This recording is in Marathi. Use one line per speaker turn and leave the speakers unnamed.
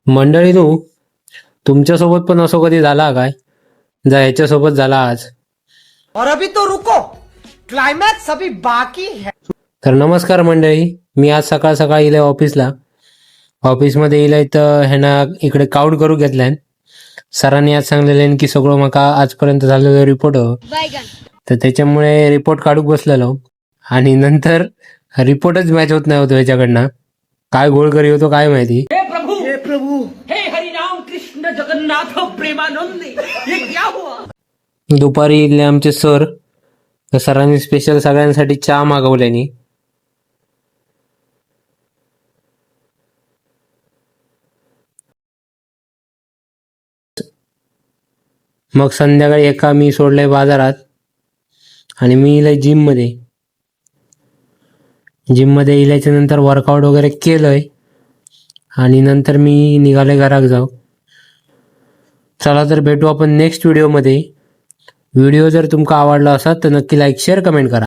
मंडळी तुमच्यासोबत पण असं कधी झाला काय जा ह्याच्यासोबत झाला आज.
और अभी तो रुको, क्लाइमैक्स अभी बाकी है.
तर नमस्कार मंडळी, मी आज सकाळ सकाळ इले ऑफिसमध्ये इले तर ह्याना इकडे काउंट करू घेतल्यान. सरांनी आज सांगलेले की सगळं माका आजपर्यंत झालेलं रिपोर्ट तर त्याच्यामुळे रिपोर्ट काढूक बसलेलो आणि नंतर रिपोर्टच मॅच होत नाही होतो ह्याच्याकडनं. काय गोळ करी होतो काय माहिती.
हे प्रभु, हे हरिनाम कृष्ण जगन्नाथ प्रेमानंद, ये क्या हुआ?
दुपारी इथले आमचे सरांनी स्पेशल सगळ्यांसाठी चहा मागवल्यानी. मग संध्याकाळी एका मी सोडलंय बाजारात आणि मी इलय जिममध्ये इल्याच्या नंतर वर्कआउट वगैरे केलंय आणि नंतर मी निघाले घराक जाऊ. चला तर भेटू आपण नेक्स्ट व्हिडिओमध्ये. व्हिडिओ जर तुमका आवडला असेल तर नक्की लाईक शेअर कमेंट करा.